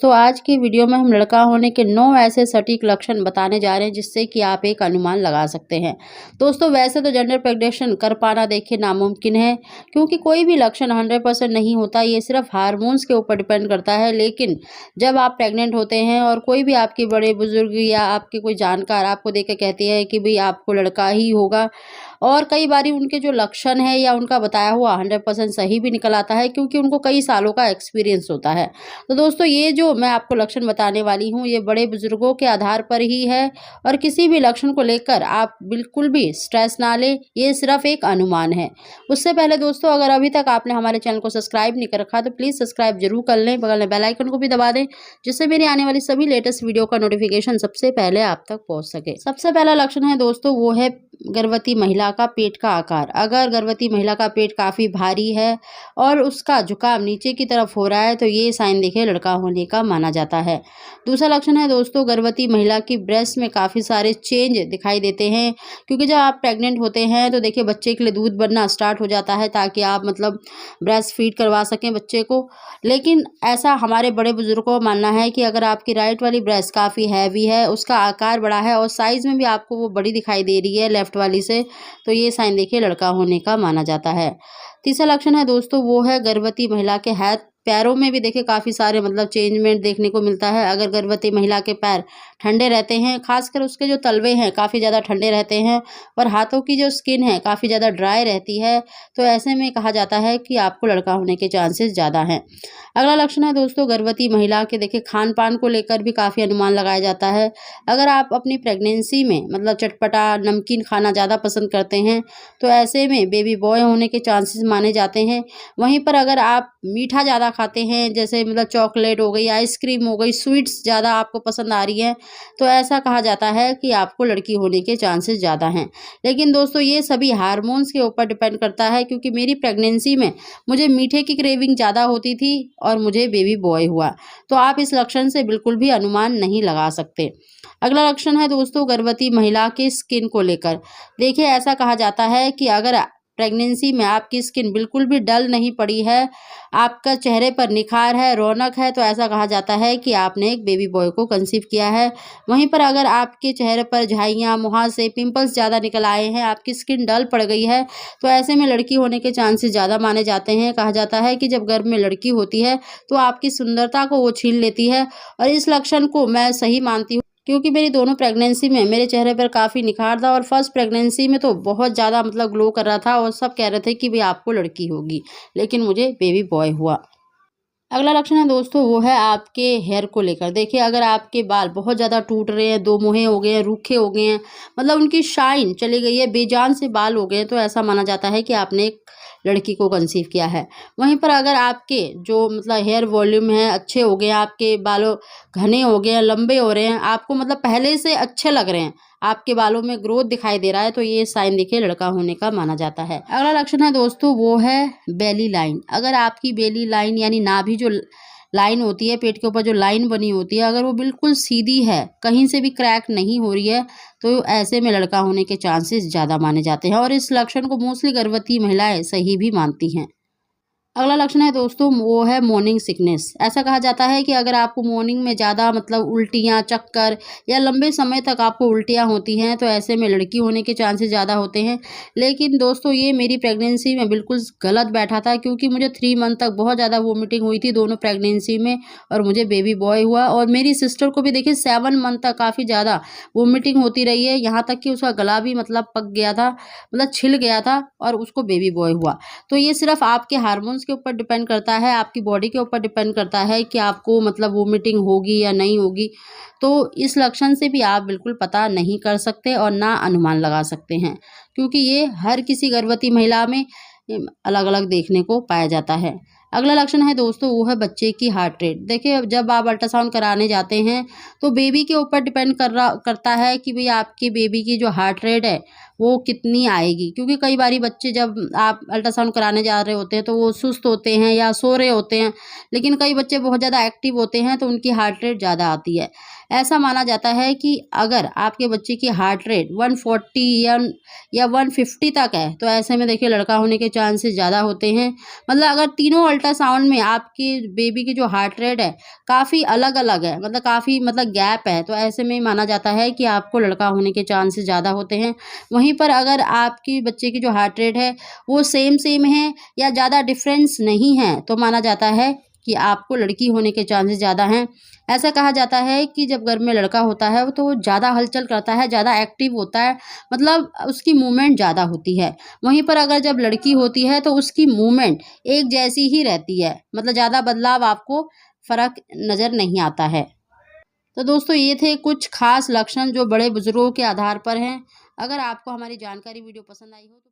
दोस्तों, आज की वीडियो में हम लड़का होने के 9 ऐसे सटीक लक्षण बताने जा रहे हैं जिससे कि आप एक अनुमान लगा सकते हैं। दोस्तों, वैसे तो जेंडर प्रेडिक्शन कर पाना देखिए नामुमकिन है, क्योंकि कोई भी लक्षण 100% नहीं होता। ये सिर्फ हार्मोन्स के ऊपर डिपेंड करता है। लेकिन जब आप प्रेग्नेंट होते हैं और कोई भी आपके बड़े बुजुर्ग या आपके कोई जानकार आपको देख के कहती है कि भाई आपको लड़का ही होगा, और कई बारी उनके जो लक्षण है या उनका बताया हुआ 100% सही भी निकल आता है, क्योंकि उनको कई सालों का एक्सपीरियंस होता है। तो दोस्तों, ये जो मैं आपको लक्षण बताने वाली हूँ, ये बड़े बुजुर्गों के आधार पर ही है, और किसी भी लक्षण को लेकर आप बिल्कुल भी स्ट्रेस ना लें। ये सिर्फ एक अनुमान है। उससे पहले दोस्तों, अगर अभी तक आपने हमारे चैनल को सब्सक्राइब नहीं कर रखा तो प्लीज़ सब्सक्राइब जरूर कर लें। बगल में बेल आइकन को भी दबा दें, जिससे मेरी आने वाली सभी लेटेस्ट वीडियो का नोटिफिकेशन सबसे पहले आप तक पहुँच सके। सबसे पहला लक्षण है दोस्तों, वो है गर्भवती महिला का पेट का आकार। अगर गर्भवती महिला का पेट काफ़ी भारी है और उसका झुकाव नीचे की तरफ हो रहा है, तो ये साइन देखिए लड़का होने का माना जाता है। दूसरा लक्षण है दोस्तों, गर्भवती महिला की ब्रेस्ट में काफ़ी सारे चेंज दिखाई देते हैं, क्योंकि जब आप प्रेग्नेंट होते हैं तो देखिए बच्चे के लिए दूध बनना स्टार्ट हो जाता है, ताकि आप ब्रेस्ट फीड करवा सकें बच्चे को। लेकिन ऐसा हमारे बड़े बुजुर्गों का मानना है कि अगर आपकी राइट वाली ब्रेस्ट काफ़ी हैवी है, उसका आकार बड़ा है और साइज़ में भी आपको वो बड़ी दिखाई दे रही है लेफ्ट वाली से, तो ये साइन देखिए लड़का होने का माना जाता है। तीसरा लक्षण है दोस्तों, वो है गर्भवती महिला के हाथ पैरों में भी देखिए काफ़ी सारे चेंजमेंट देखने को मिलता है। अगर गर्भवती महिला के पैर ठंडे रहते हैं, खासकर उसके जो तलवे हैं काफ़ी ज़्यादा ठंडे रहते हैं, और हाथों की जो स्किन है काफ़ी ज़्यादा ड्राई रहती है, तो ऐसे में कहा जाता है कि आपको लड़का होने के चांसेस ज़्यादा हैं। अगला लक्षण है दोस्तों, गर्भवती महिला के देखिए खान पान को लेकर भी काफ़ी अनुमान लगाया जाता है। अगर आप अपनी प्रेगनेंसी में चटपटा नमकीन खाना ज़्यादा पसंद करते हैं, तो ऐसे में बेबी बॉय होने के चांसेस माने जाते हैं। वहीं पर अगर आप मीठा ज़्यादा खाते हैं, जैसे चॉकलेट हो गई, आइसक्रीम हो गई, स्वीट्स ज़्यादा आपको पसंद आ रही है, तो ऐसा कहा जाता है कि आपको लड़की होने के चांसेस ज़्यादा हैं। लेकिन दोस्तों, ये सभी हार्मोन्स के ऊपर डिपेंड करता है, क्योंकि मेरी प्रेगनेंसी में मुझे मीठे की क्रेविंग ज़्यादा होती थी और मुझे बेबी बॉय हुआ, तो आप इस लक्षण से बिल्कुल भी अनुमान नहीं लगा सकते। अगला लक्षण है दोस्तों, गर्भवती महिला के स्किन को लेकर। देखिए, ऐसा कहा जाता है कि अगर प्रेगनेंसी में आपकी स्किन बिल्कुल भी डल नहीं पड़ी है, आपका चेहरे पर निखार है, रौनक है, तो ऐसा कहा जाता है कि आपने एक बेबी बॉय को कंसीव किया है। वहीं पर अगर आपके चेहरे पर झाइयाँ, मुहासे, पिंपल्स ज़्यादा निकल आए हैं, आपकी स्किन डल पड़ गई है, तो ऐसे में लड़की होने के चांसेस ज़्यादा माने जाते हैं। कहा जाता है कि जब गर्भ में लड़की होती है तो आपकी सुंदरता को वो छीन लेती है, और इस लक्षण को मैं सही मानती हूँ, क्योंकि मेरी दोनों प्रेगनेंसी में मेरे चेहरे पर काफ़ी निखार था, और फर्स्ट प्रेगनेंसी में तो बहुत ज़्यादा ग्लो कर रहा था, और सब कह रहे थे कि भाई आपको लड़की होगी, लेकिन मुझे बेबी बॉय हुआ। अगला लक्षण है दोस्तों, वो है आपके हेयर को लेकर। देखिए, अगर आपके बाल बहुत ज़्यादा टूट रहे हैं, दो मुँहे हो गए हैं, रूखे हो गए हैं, उनकी शाइन चली गई है, बेजान से बाल हो गए हैं, तो ऐसा माना जाता है कि आपने एक लड़की को कंसीव किया है। वहीं पर अगर आपके जो हेयर वॉल्यूम है अच्छे हो गए हैं, आपके बालों घने हो गए हैं, लंबे हो रहे हैं, आपको पहले से अच्छे लग रहे हैं, आपके बालों में ग्रोथ दिखाई दे रहा है, तो ये साइन देखिए लड़का होने का माना जाता है। अगला लक्षण है दोस्तों, वो है बेली लाइन। अगर आपकी बेली लाइन यानी नाभि जो लाइन होती है, पेट के ऊपर जो लाइन बनी होती है, अगर वो बिल्कुल सीधी है, कहीं से भी क्रैक नहीं हो रही है, तो ऐसे में लड़का होने के चांसेस ज़्यादा माने जाते हैं, और इस लक्षण को मोस्टली गर्भवती महिलाएं सही भी मानती हैं। अगला लक्षण है दोस्तों, वो है मॉर्निंग सिकनेस। ऐसा कहा जाता है कि अगर आपको मॉर्निंग में ज़्यादा उल्टियाँ, चक्कर, या लंबे समय तक आपको उल्टियाँ होती हैं, तो ऐसे में लड़की होने के चांसेस ज़्यादा होते हैं। लेकिन दोस्तों, ये मेरी प्रेगनेंसी में बिल्कुल गलत बैठा था, क्योंकि मुझे 3 मंथ तक बहुत ज़्यादा वोमिटिंग हुई थी दोनों प्रेगनेंसी में, और मुझे बेबी बॉय हुआ। और मेरी सिस्टर को भी देखिए 7 मंथ तक काफ़ी ज़्यादा वोमिटिंग होती रही है, यहाँ तक कि उसका गला भी पक गया था, छिल गया था, और उसको बेबी बॉय हुआ। तो ये सिर्फ आपके हार्मोन्स के ऊपर डिपेंड करता है, आपकी बॉडी के ऊपर डिपेंड करता है कि आपको वोमिटिंग होगी या नहीं होगी। तो इस लक्षण से भी आप बिल्कुल पता नहीं कर सकते और ना अनुमान लगा सकते हैं, क्योंकि ये हर किसी गर्भवती महिला में अलग अलग देखने को पाया जाता है। अगला लक्षण है दोस्तों, वो है बच्चे की हार्ट रेट। देखिए, जब आप अल्ट्रासाउंड कराने जाते हैं, तो बेबी के ऊपर डिपेंड करता है कि भाई आपके बेबी की जो हार्ट रेट है वो कितनी आएगी। क्योंकि कई बारी बच्चे जब आप अल्ट्रासाउंड कराने जा रहे होते हैं तो वो सुस्त होते हैं या सो रहे होते हैं, लेकिन कई बच्चे बहुत ज़्यादा एक्टिव होते हैं तो उनकी हार्ट रेट ज़्यादा आती है। ऐसा माना जाता है कि अगर आपके बच्चे की हार्ट रेट 140 या 150 तक है तो ऐसे में देखिए लड़का होने के चांसेस ज़्यादा होते हैं। मतलब अगर तीनों अल्ट्रासाउंड में आपके बेबी की जो हार्ट रेट है काफ़ी अलग-अलग है, मतलब काफ़ी मतलब गैप है, तो ऐसे में माना जाता है कि आपको लड़का होने के चांसेस ज़्यादा होते हैं। वहीं पर अगर आपकी बच्चे की जो हार्ट रेट है वो सेम है या ज़्यादा डिफरेंस नहीं है तो माना जाता है कि आपको लड़की होने के चांसेस ज़्यादा हैं। ऐसा कहा जाता है कि जब घर में लड़का होता है तो वो ज़्यादा हलचल करता है, ज़्यादा एक्टिव होता है, मतलब उसकी मूवमेंट ज़्यादा होती है। वहीं पर अगर जब लड़की होती है तो उसकी मूवमेंट एक जैसी ही रहती है, मतलब ज़्यादा बदलाव आपको फ़र्क नज़र नहीं आता है। तो दोस्तों ये थे कुछ खास लक्षण जो बड़े बुजुर्गों के आधार पर हैं। अगर आपको हमारी जानकारी वीडियो पसंद आई हो तो